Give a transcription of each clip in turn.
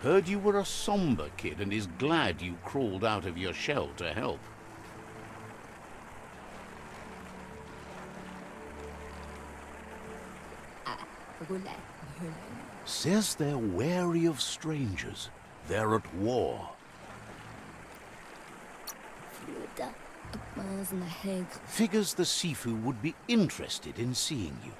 Heard you were a somber kid and is glad you crawled out of your shell to help. Says they're wary of strangers. They're at war. Figures the Sifu would be interested in seeing you.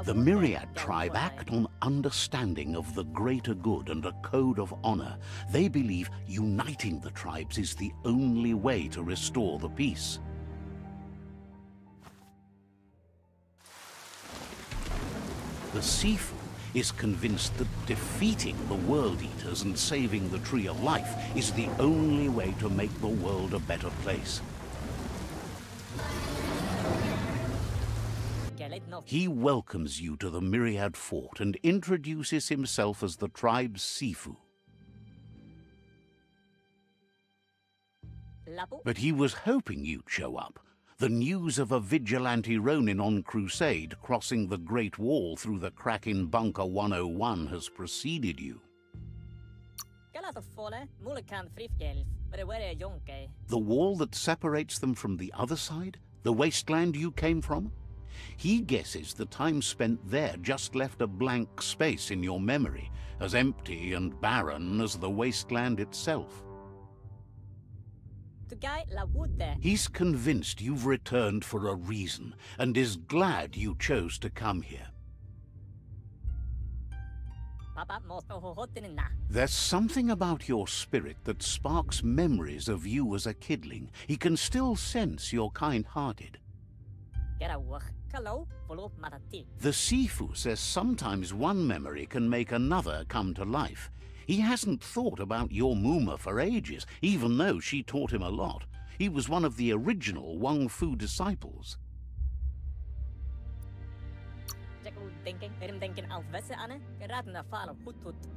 The Myriad tribe act on understanding of the greater good and a code of honor. They believe uniting the tribes is the only way to restore the peace. The Sifu is convinced that defeating the World Eaters and saving the Tree of Life is the only way to make the world a better place. He welcomes you to the Myriad fort and introduces himself as the tribe's Sifu. But he was hoping you'd show up. The news of a vigilante Ronin on crusade crossing the Great Wall through the crack in Bunker 101 has preceded you. The wall that separates them from the other side? The wasteland you came from? He guesses the time spent there just left a blank space in your memory, as empty and barren as the wasteland itself. He's convinced you've returned for a reason, and is glad you chose to come here. There's something about your spirit that sparks memories of you as a kidling. He can still sense you're kind-hearted. The Sifu says sometimes one memory can make another come to life. He hasn't thought about your Muma for ages, even though she taught him a lot. He was one of the original WUNG-FU disciples.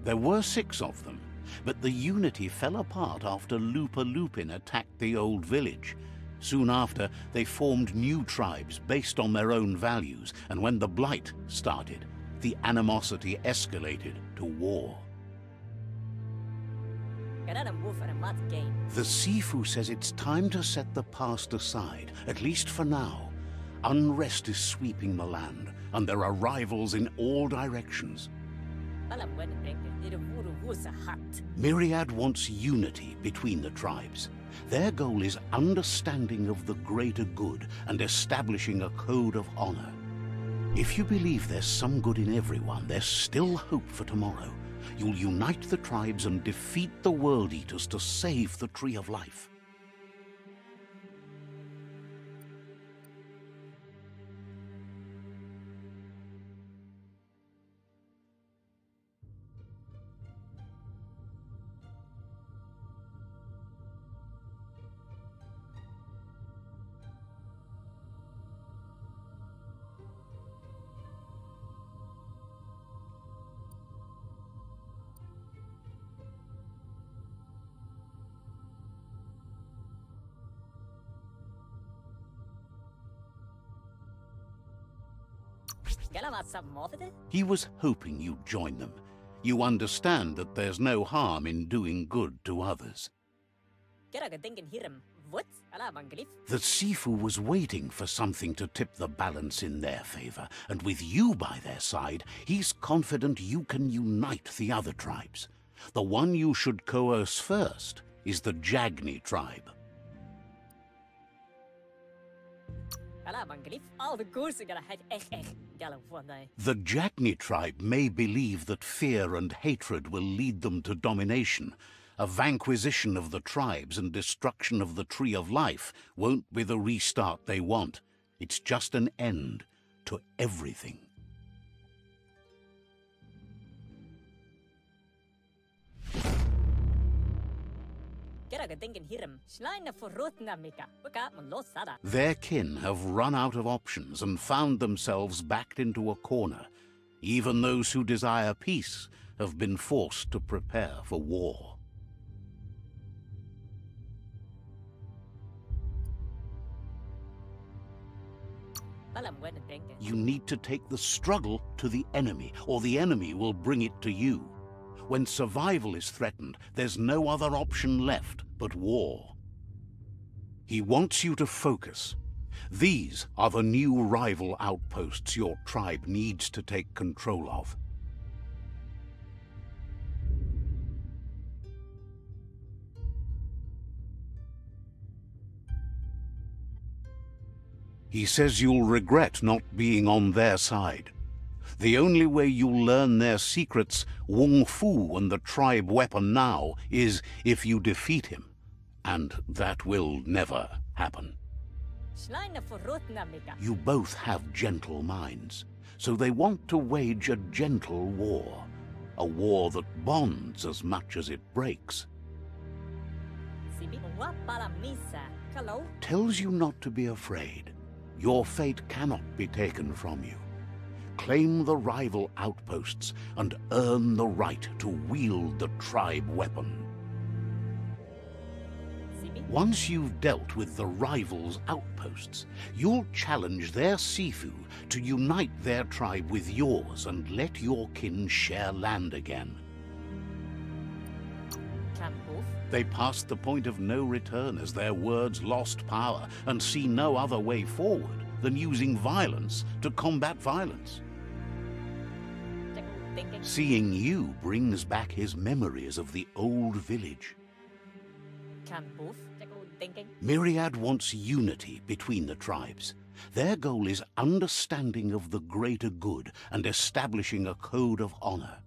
There were 6 of them, but the unity fell apart after LUPA-LUPIN attacked the old village. Soon after, they formed new tribes based on their own values, and when the Blight started, the animosity escalated to war. The Sifu says it's time to set the past aside, at least for now. Unrest is sweeping the land, and there are rivals in all directions. Myriad wants unity between the tribes. Their goal is understanding of the greater good and establishing a code of honor. If you believe there's some good in everyone, there's still hope for tomorrow. You'll unite the tribes and defeat the World Eaters to save the Tree of Life. He was hoping you'd join them. You understand that there's no harm in doing good to others. The Sifu was waiting for something to tip the balance in their favor, and with you by their side, he's confident you can unite the other tribes. The one you should coerce first is the Jagni tribe. The Jagni tribe may believe that fear and hatred will lead them to domination. A vanquisition of the tribes and destruction of the Tree of Life won't be the restart they want. It's just an end to everything. Their kin have run out of options and found themselves backed into a corner. Even those who desire peace have been forced to prepare for war. You need to take the struggle to the enemy, or the enemy will bring it to you. When survival is threatened, there's no other option left but war. He wants you to focus. These are the new rival outposts your tribe needs to take control of. He says you'll regret not being on their side. The only way you'll learn their secrets, WUNG-FU and the tribe weapon now, is if you defeat him. And that will never happen. You both have gentle minds, so they want to wage a gentle war. A war that bonds as much as it breaks. Tells you not to be afraid. Your fate cannot be taken from you. Claim the rival outposts and earn the right to wield the tribe weapon. Once you've dealt with the rivals' outposts, you'll challenge their Sifu to unite their tribe with yours and let your kin share land again. They passed the point of no return as their words lost power and see no other way forward than using violence to combat violence. Seeing you brings back his memories of the old village. Myriad wants unity between the tribes. Their goal is understanding of the greater good and establishing a code of honor.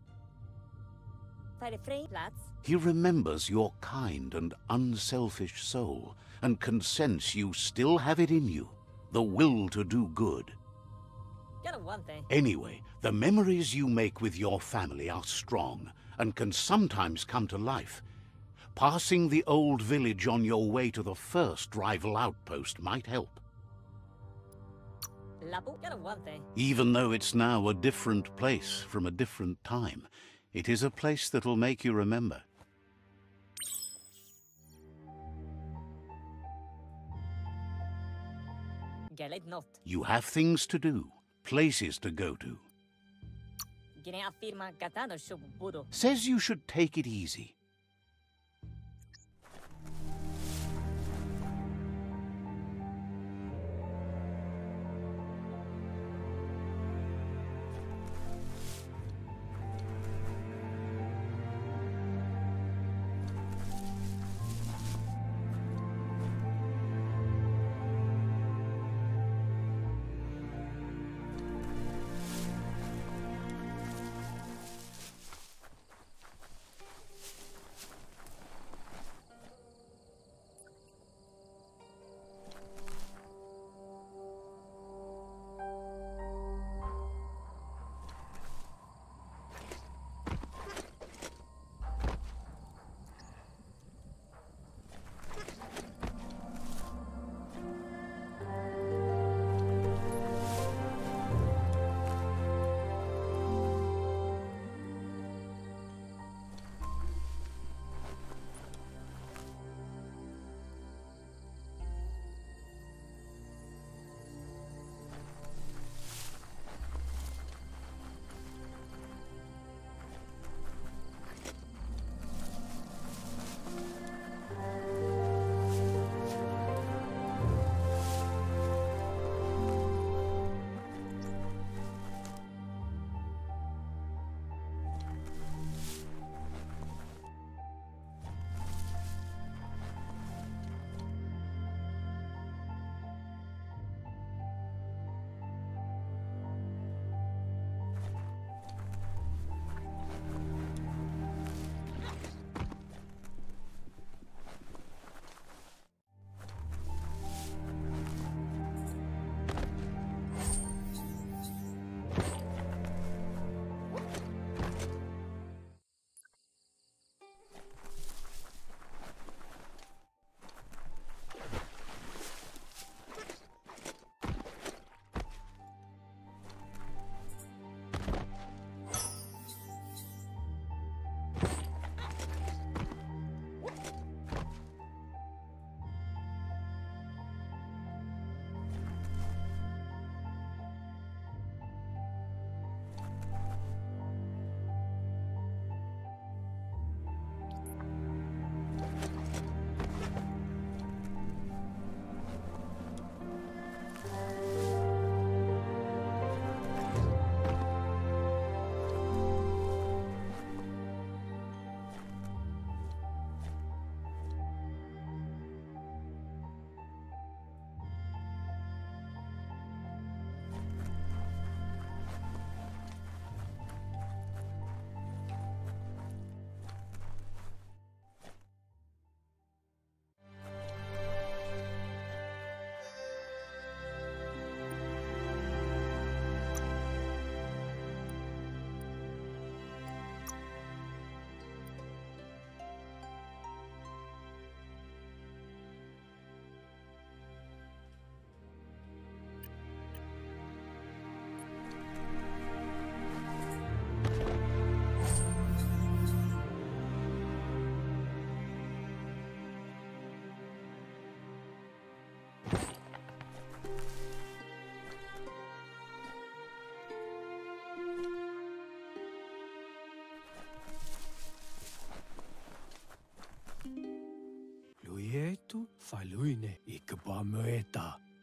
He remembers your kind and unselfish soul and can sense you still have it in you, the will to do good. Anyway, the memories you make with your family are strong and can sometimes come to life. Passing the old village on your way to the first rival outpost might help. Even though it's now a different place from a different time, it is a place that'll make you remember. You have things to do, places to go to. Says you should take it easy.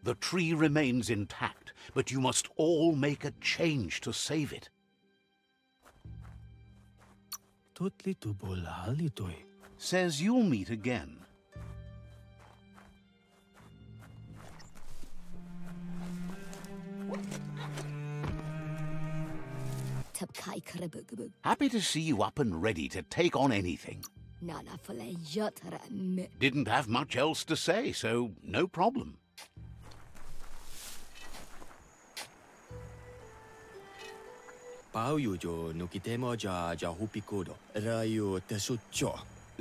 The tree remains intact, but you must all make a change to save it. Says you'll meet again. Happy to see you up and ready to take on anything. Didn't have much else to say, so no problem.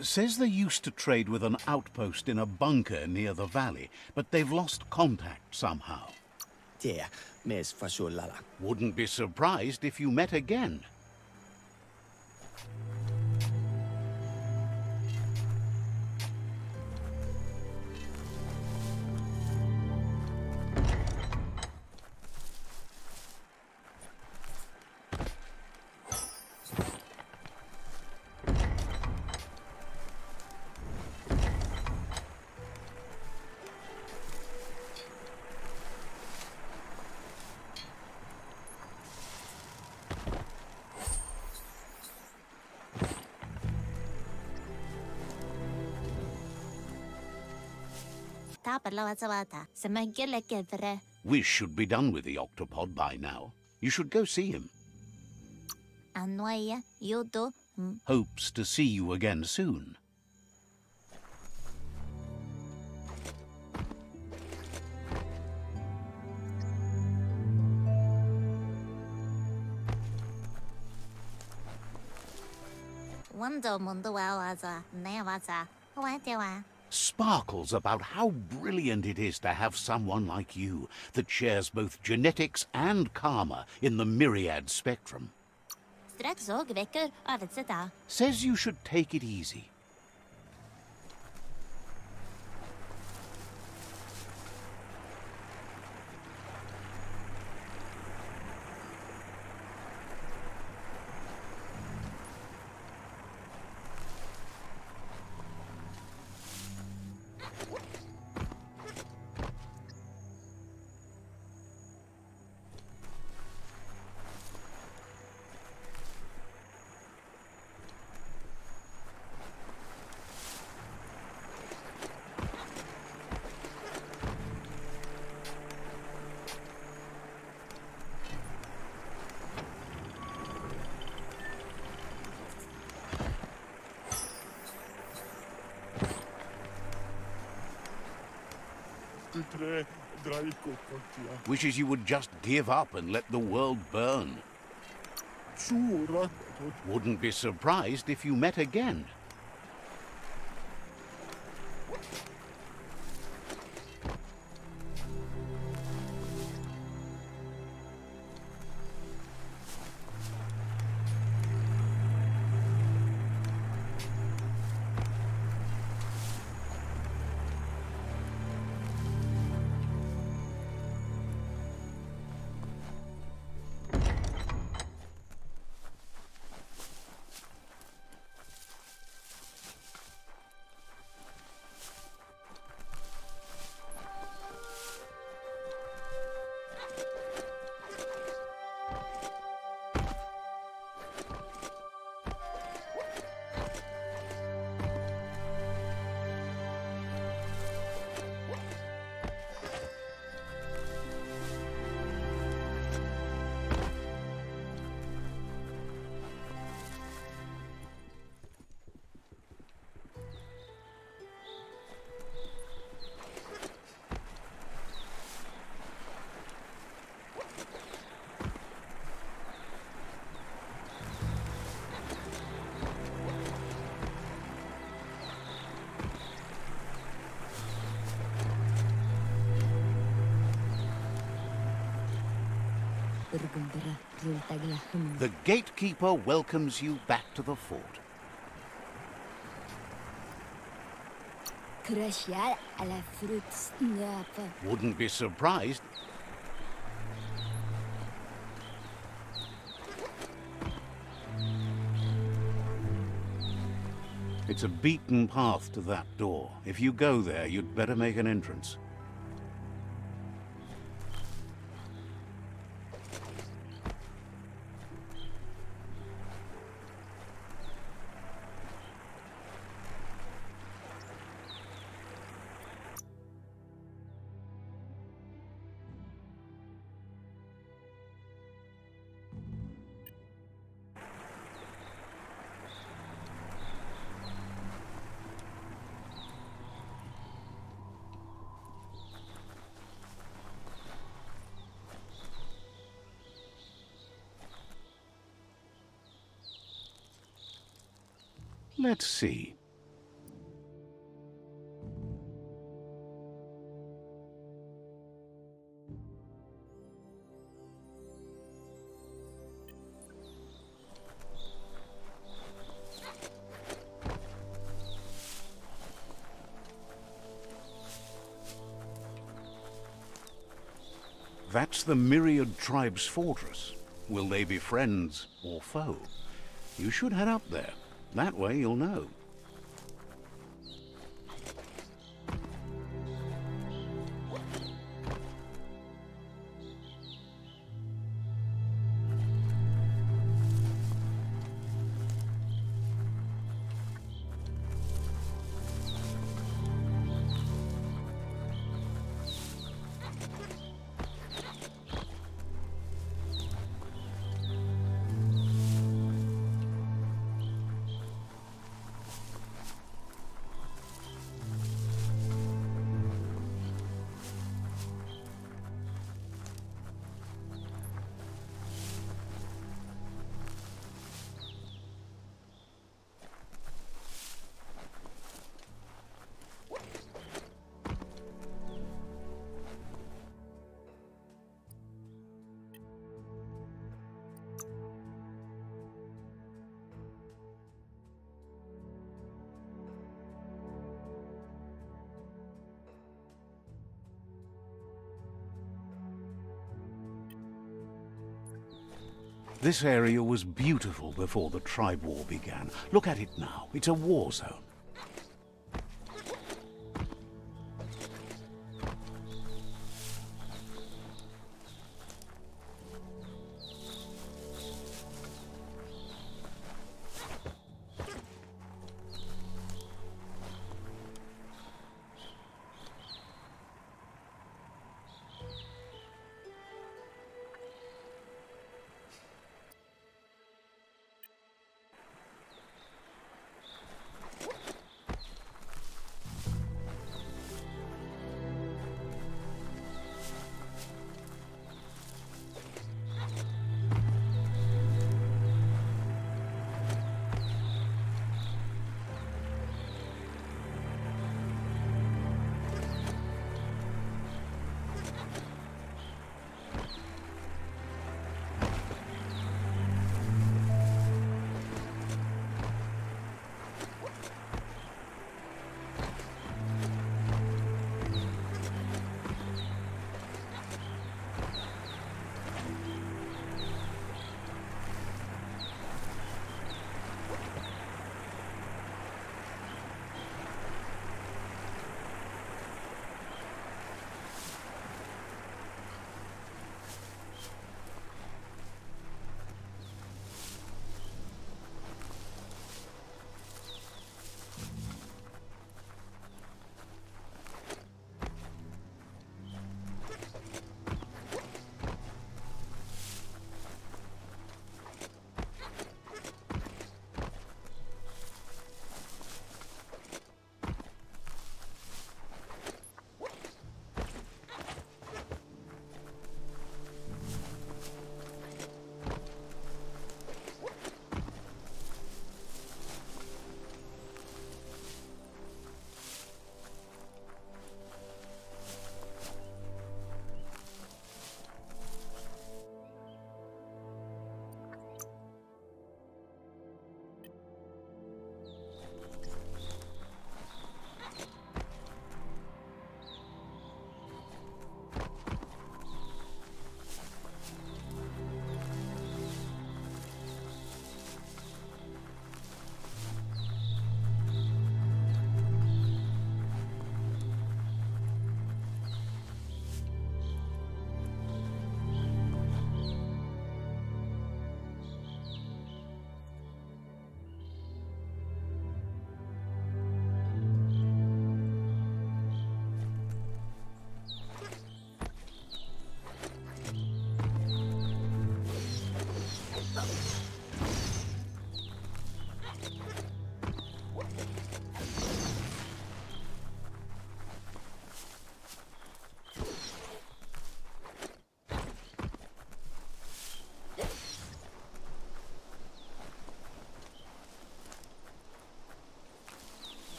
Says they used to trade with an outpost in a bunker near the valley, but they've lost contact somehow. Wouldn't be surprised if you met again. Wish should be done with the octopod by now. You should go see him. Hopes to see you again soon. Sparkles about how brilliant it is to have someone like you that shares both genetics and karma in the Myriad spectrum. Says you should take it easy. Wishes you would just give up and let the world burn. Wouldn't be surprised if you met again. The gatekeeper welcomes you back to the fort. Wouldn't be surprised. It's a beaten path to that door. If you go there, you'd better make an entrance. Let's see. That's the Myriad tribe's fortress. Will they be friends or foe? You should head up there. That way you'll know. This area was beautiful before the tribe war began. Look at it now. It's a war zone.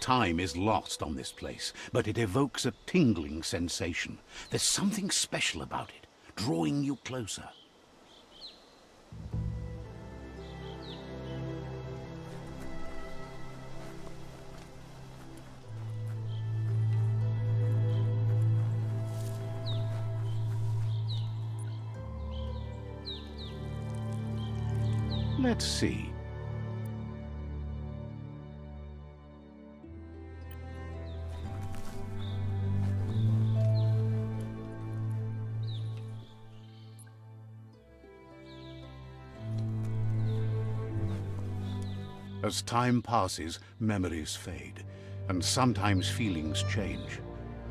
time is lost on this place, but it evokes a tingling sensation. There's something special about it, drawing you closer. Let's see. As time passes, memories fade, and sometimes feelings change.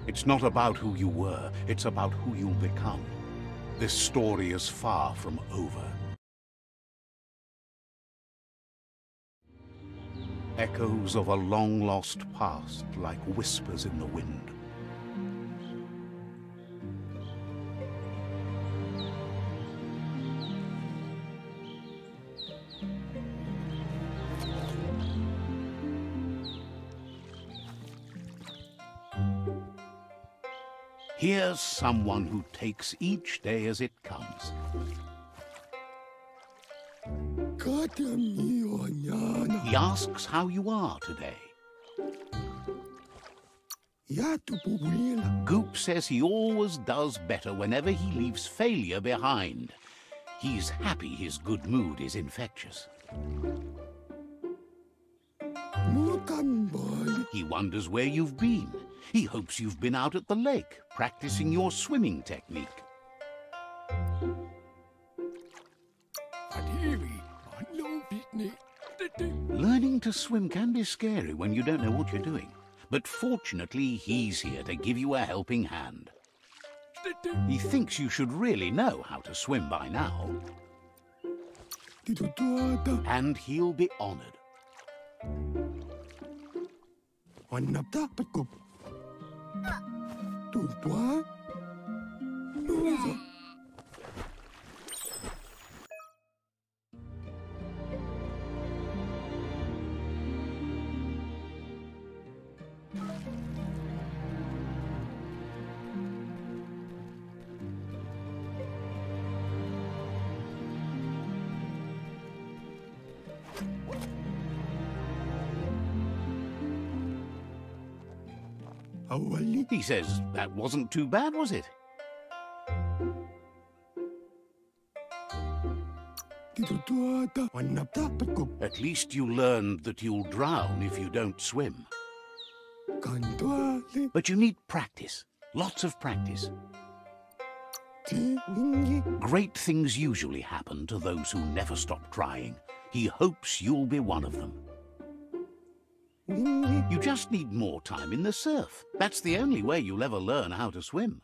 It's not about who you were, it's about who you'll become. This story is far from over. Echoes of a long-lost past, like whispers in the wind. Here's someone who takes each day as it comes. He asks how you are today. Goop says he always does better whenever he leaves failure behind. He's happy his good mood is infectious. He wonders where you've been. He hopes you've been out at the lake, practicing your swimming technique. Learning to swim can be scary when you don't know what you're doing. But fortunately, he's here to give you a helping hand. He thinks you should really know how to swim by now. And he'll be honored. He says that wasn't too bad, was it? At least you learned that you'll drown if you don't swim. But you need practice, lots of practice. Great things usually happen to those who never stop trying. He hopes you'll be one of them. You just need more time in the surf. That's the only way you'll ever learn how to swim.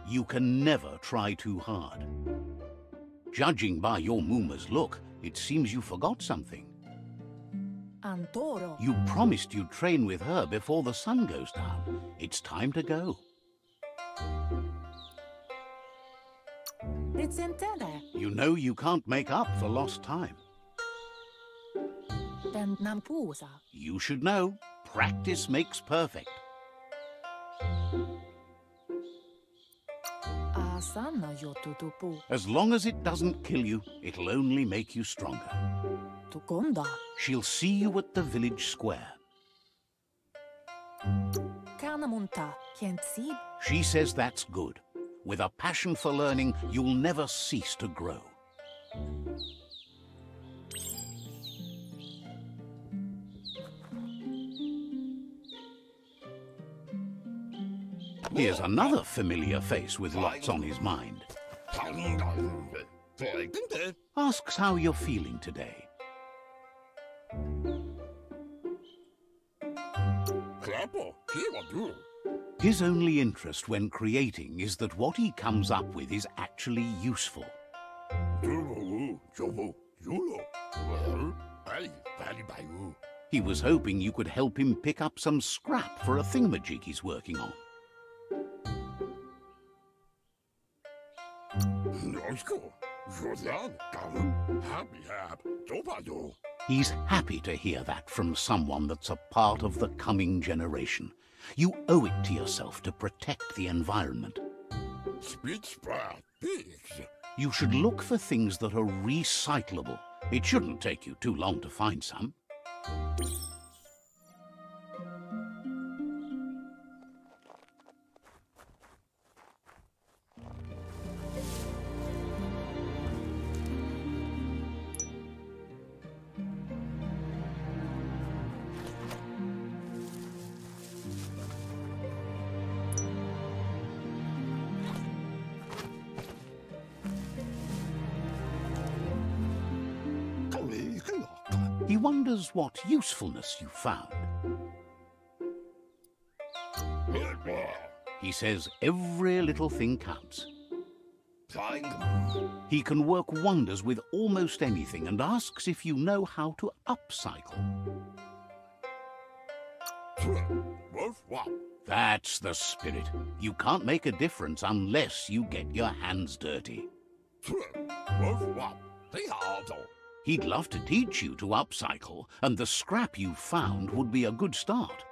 You can never try too hard. Judging by your Muma's look, it seems you forgot something. You promised you'd train with her before the sun goes down. It's time to go. You know you can't make up for lost time. You should know, practice makes perfect. As long as it doesn't kill you, it'll only make you stronger. She'll see you at the village square. She says that's good. With a passion for learning, you'll never cease to grow. Here's another familiar face with lots on his mind. Asks how you're feeling today. His only interest when creating is that what he comes up with is actually useful. He was hoping you could help him pick up some scrap for a thingamajig he's working on. He's happy to hear that from someone that's a part of the coming generation. You owe it to yourself to protect the environment. You should look for things that are recyclable. It shouldn't take you too long to find some. He wonders what usefulness you found. He says every little thing counts. He can work wonders with almost anything and asks if you know how to upcycle. That's the spirit. You can't make a difference unless you get your hands dirty. He'd love to teach you to upcycle, and the scrap you found would be a good start.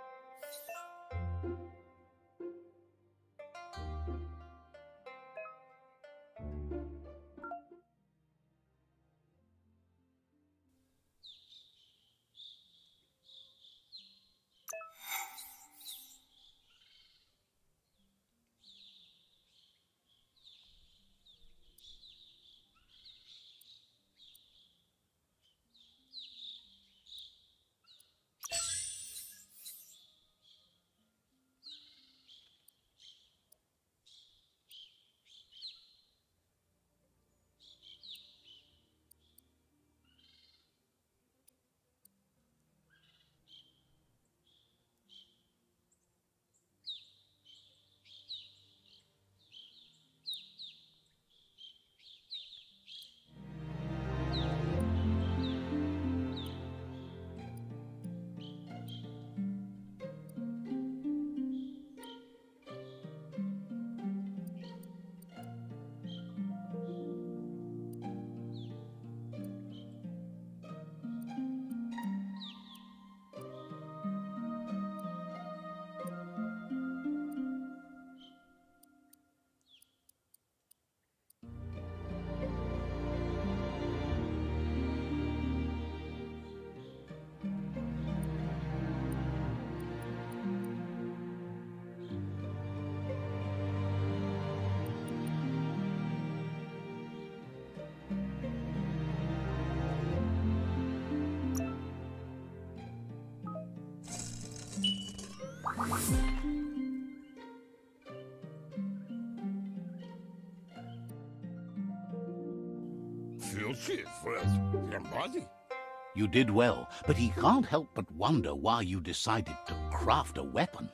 You did well, but he can't help but wonder why you decided to craft a weapon.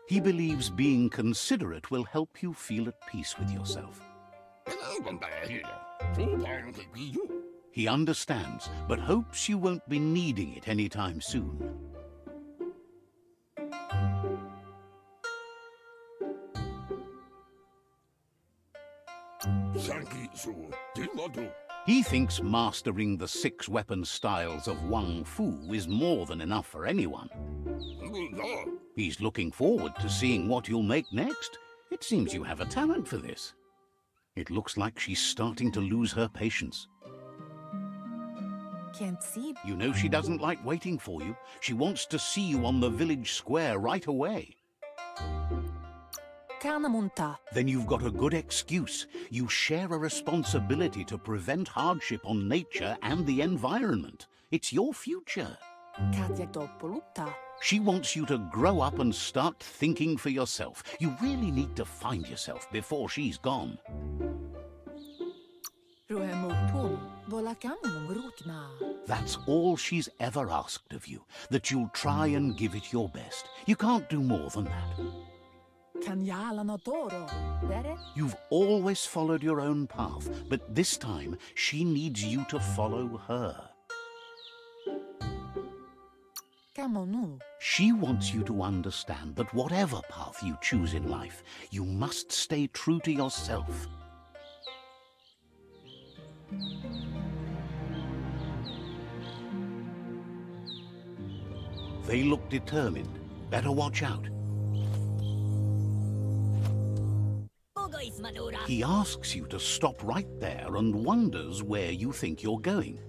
He believes being considerate will help you feel at peace with yourself. He understands, but hopes you won't be needing it anytime soon. He thinks mastering the 6 weapon styles of WUNG-FU is more than enough for anyone. He's looking forward to seeing what you'll make next. It seems you have a talent for this. It looks like she's starting to lose her patience. Can't see. You know she doesn't like waiting for you. She wants to see you on the village square right away. Then you've got a good excuse. You share a responsibility to prevent hardship on nature and the environment. It's your future. She wants you to grow up and start thinking for yourself. You really need to find yourself before she's gone. That's all she's ever asked of you, that you'll try and give it your best. You can't do more than that. You've always followed your own path, but this time she needs you to follow her. She wants you to understand that whatever path you choose in life, you must stay true to yourself. They look determined. Better watch out. He asks you to stop right there and wonders where you think you're going.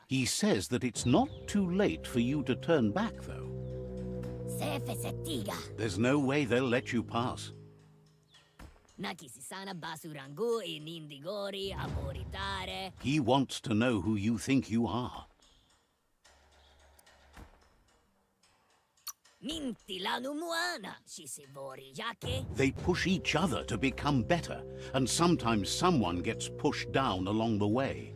He says that it's not too late for you to turn back, though. There's no way they'll let you pass. He wants to know who you think you are. They push each other to become better, and sometimes someone gets pushed down along the way.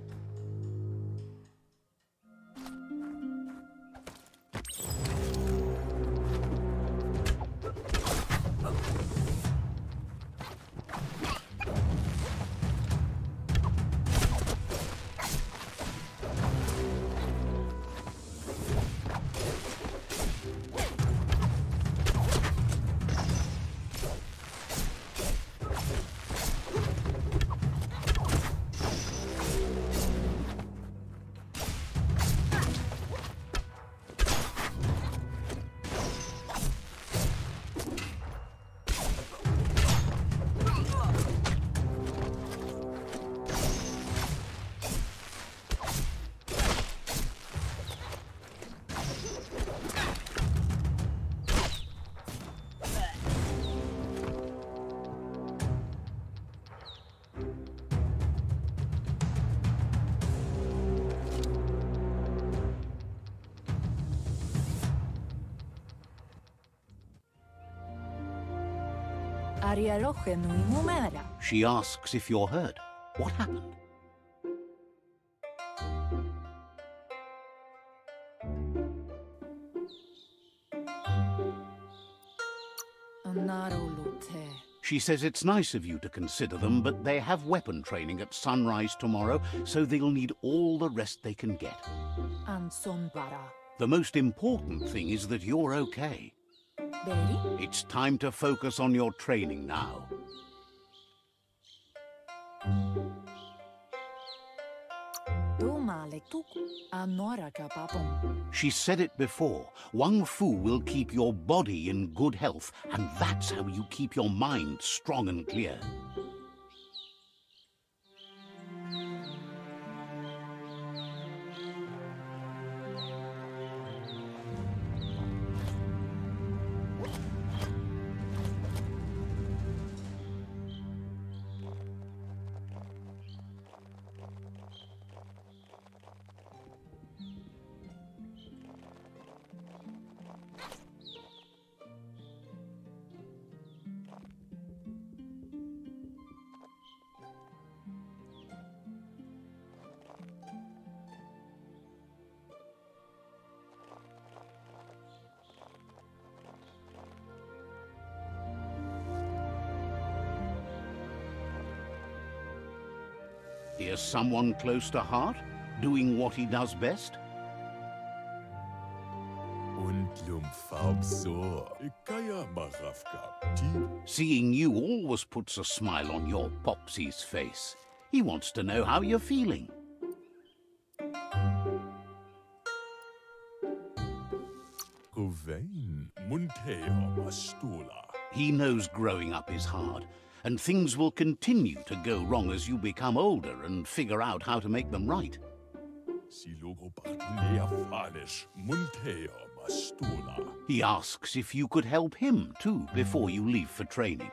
She asks if you're hurt. What happened? She says it's nice of you to consider them, but they have weapon training at sunrise tomorrow, so they'll need all the rest they can get. The most important thing is that you're okay. It's time to focus on your training now. She said it before. WUNG-FU will keep your body in good health, and that's how you keep your mind strong and clear. Here's someone close to heart, doing what he does best. Seeing you always puts a smile on your Popsy's face. He wants to know how you're feeling. He knows growing up is hard, and things will continue to go wrong as you become older and figure out how to make them right. He asks if you could help him too before you leave for training.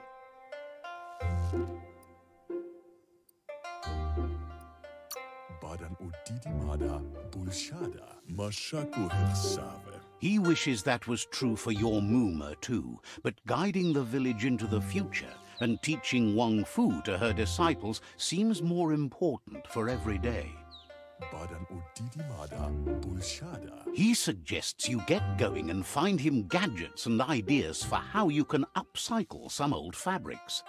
He wishes that was true for your Muma too, but guiding the village into the future and teaching WUNG-FU to her disciples seems more important for every day. He suggests you get going and find him gadgets and ideas for how you can upcycle some old fabrics.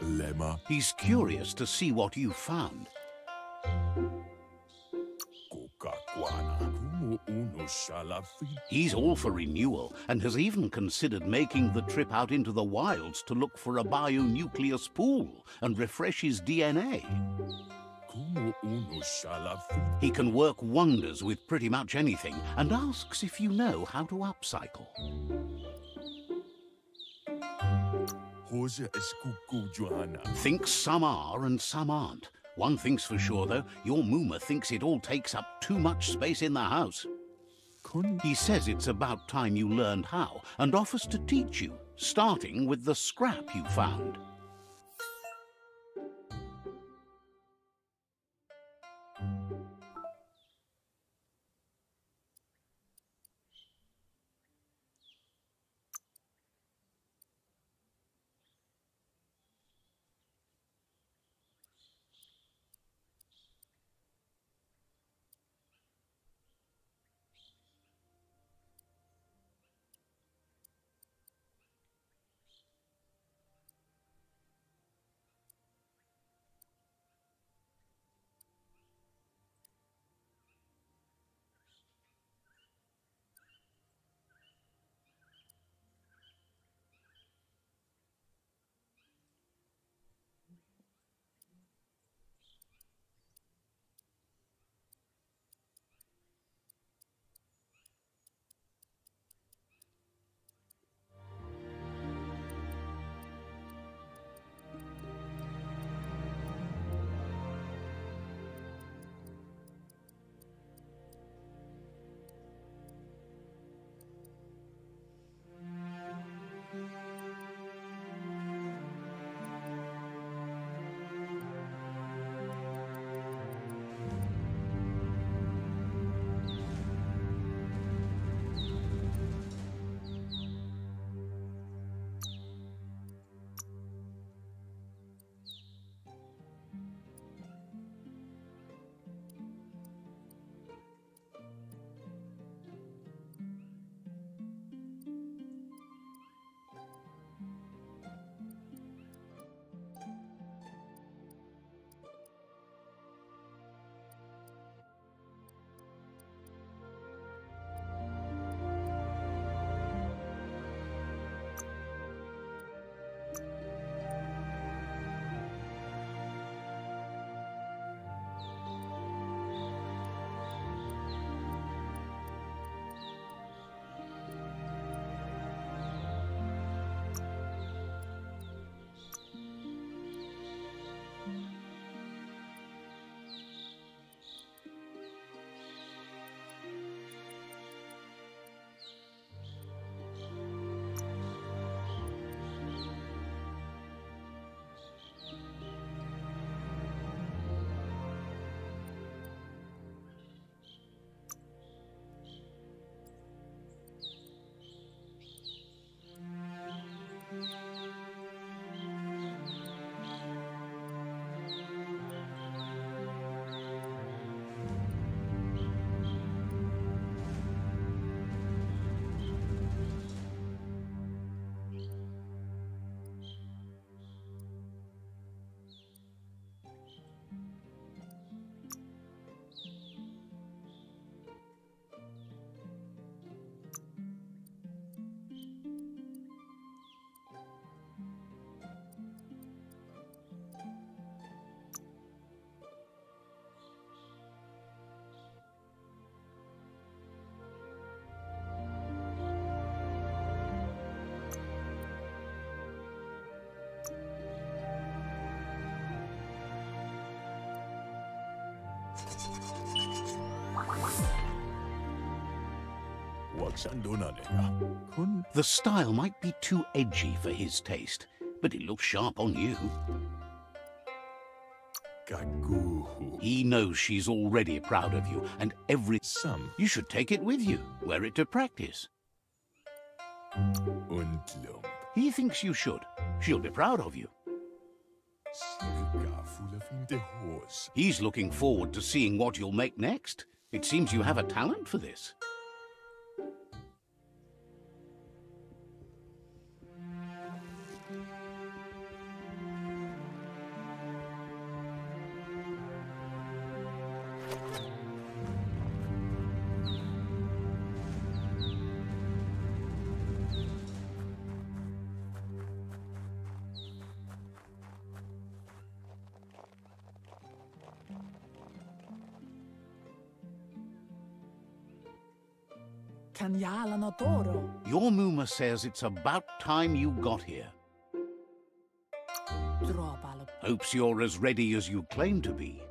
Lemma. He's curious to see what you've found. He's all for renewal and has even considered making the trip out into the wilds to look for a bionucleus pool and refresh his DNA. He can work wonders with pretty much anything and asks if you know how to upcycle. Thinks some are and some aren't. One thing's for sure, though, your Mooma thinks it all takes up too much space in the house. He says it's about time you learned how and offers to teach you, starting with the scrap you found. The style might be too edgy for his taste, but it looks sharp on you. He knows she's already proud of you, and you should take it with you, wear it to practice. He thinks you should. She'll be proud of you. He's looking forward to seeing what you'll make next. It seems you have a talent for this. Your Muma says it's about time you got here. Hopes you're as ready as you claim to be.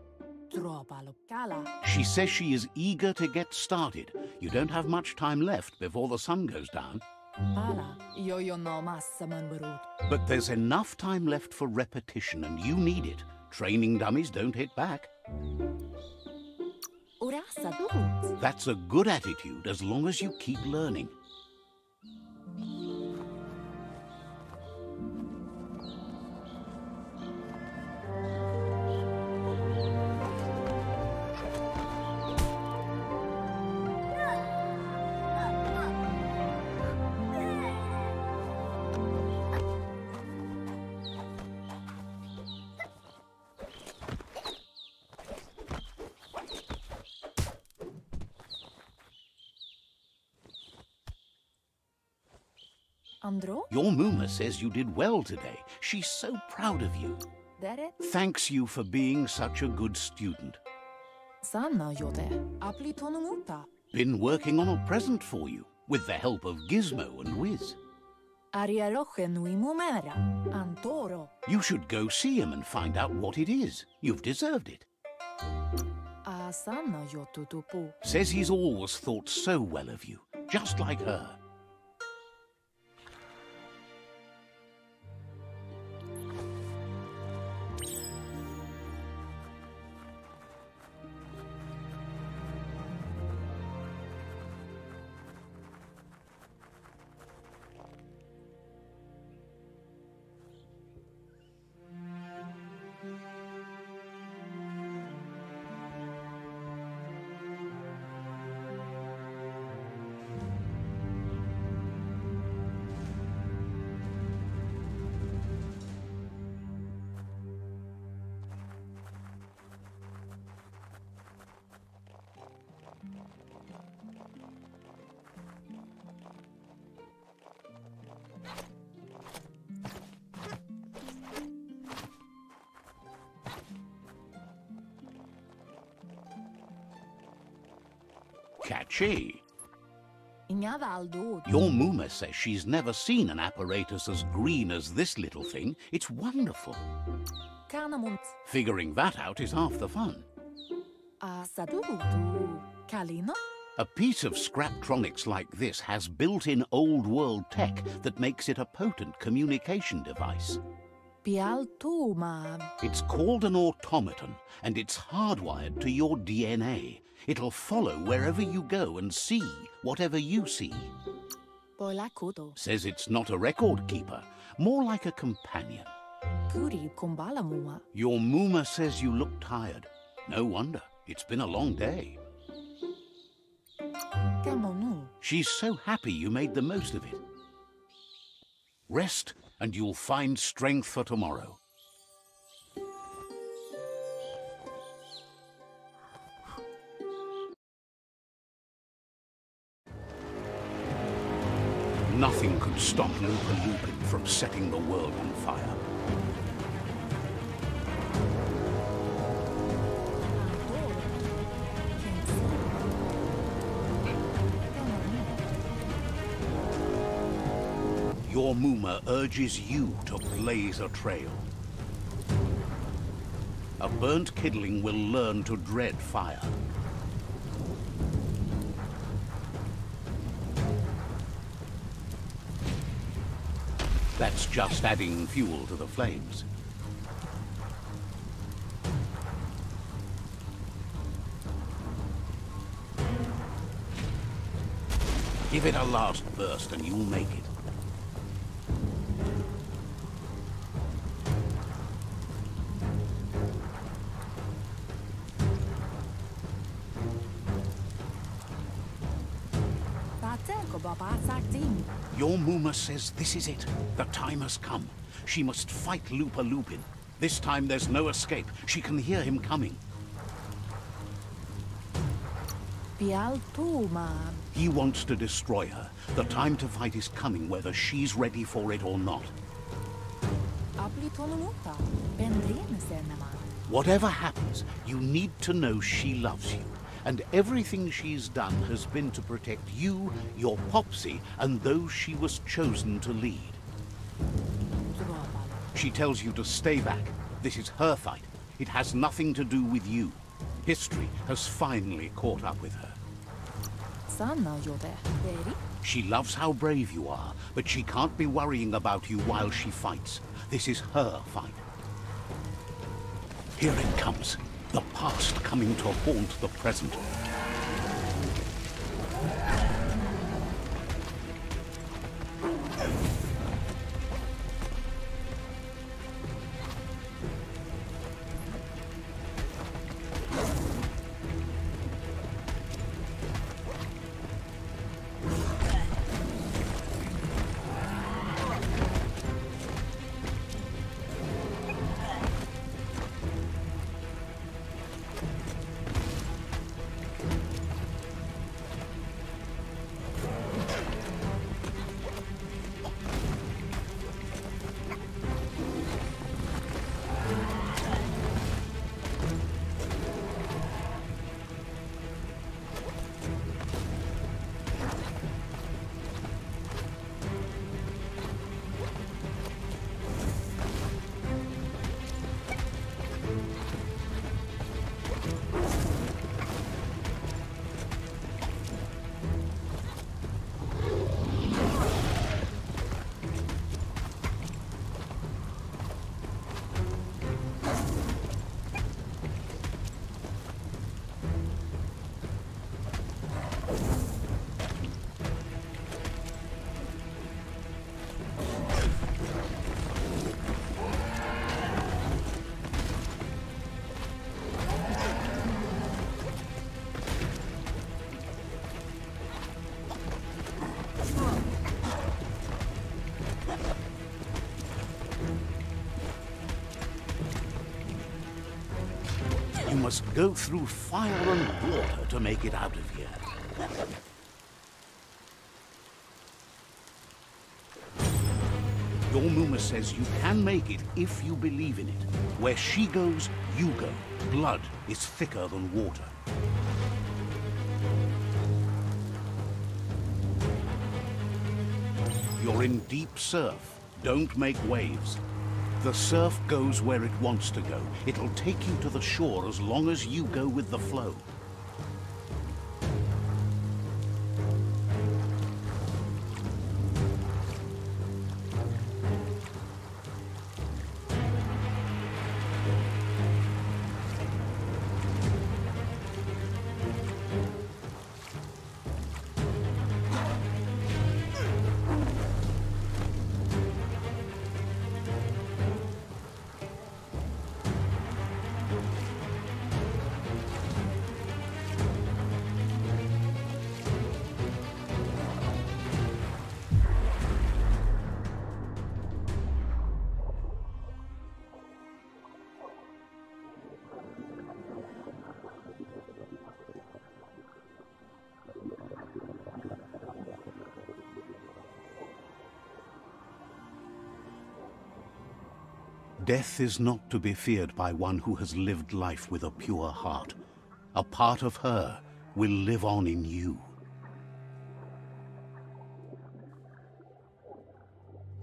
She says she is eager to get started. You don't have much time left before the sun goes down. But there's enough time left for repetition, and you need it. Training dummies don't hit back. That's a good attitude as long as you keep learning. Your Muma says you did well today. She's so proud of you. Thanks you for being such a good student. Been working on a present for you, with the help of Gizmo and Wiz. You should go see him and find out what it is. You've deserved it. Says he's always thought so well of you, just like her. Catchy. Your Muma says she's never seen an apparatus as green as this little thing. It's wonderful. Figuring that out is half the fun. A piece of Scraptronics like this has built-in old-world tech that makes it a potent communication device. It's called an automaton, and it's hardwired to your DNA. It'll follow wherever you go and see whatever you see. Says it's not a record keeper, more like a companion. Your Muma says you look tired. No wonder, it's been a long day. She's so happy you made the most of it. Rest, and you'll find strength for tomorrow. Nothing could stop LUPA-LUPIN from setting the world on fire. Your Muma urges you to blaze a trail. A burnt kidling will learn to dread fire. That's just adding fuel to the flames. Give it a last burst and you'll make it. Your Muma says this is it. The time has come. She must fight LUPA-LUPIN. This time there's no escape. She can hear him coming. He wants to destroy her. The time to fight is coming, whether she's ready for it or not. Whatever happens, you need to know she loves you. and everything she's done has been to protect you, your Popsy, and those she was chosen to lead. She tells you to stay back. This is her fight. It has nothing to do with you. History has finally caught up with her. Son, now you're there. Ready? She loves how brave you are, but she can't be worrying about you while she fights. This is her fight. Here it comes. The past coming to haunt the present. You must go through fire and water to make it out of here. Your Muma says you can make it if you believe in it. Where she goes, you go. Blood is thicker than water. You're in deep surf. Don't make waves. The surf goes where it wants to go. It'll take you to the shore as long as you go with the flow. Death is not to be feared by one who has lived life with a pure heart. A part of her will live on in you.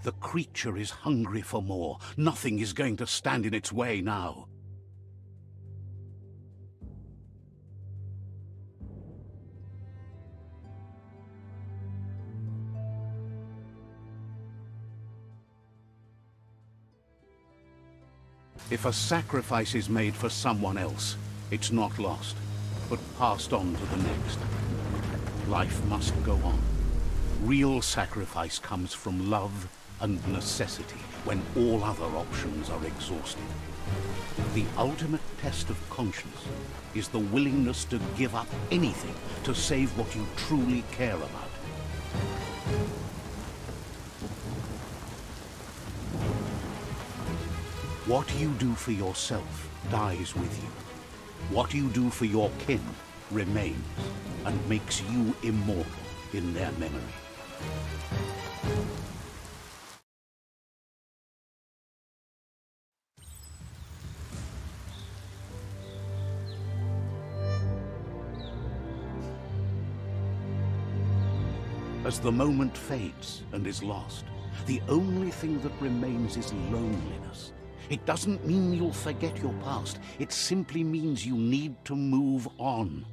The creature is hungry for more. Nothing is going to stand in its way now. If a sacrifice is made for someone else, it's not lost, but passed on to the next. Life must go on. Real sacrifice comes from love and necessity, when all other options are exhausted. The ultimate test of conscience is the willingness to give up anything to save what you truly care about. What you do for yourself dies with you. What you do for your kin remains and makes you immortal in their memory. As the moment fades and is lost, the only thing that remains is loneliness. It doesn't mean you'll forget your past. It simply means you need to move on.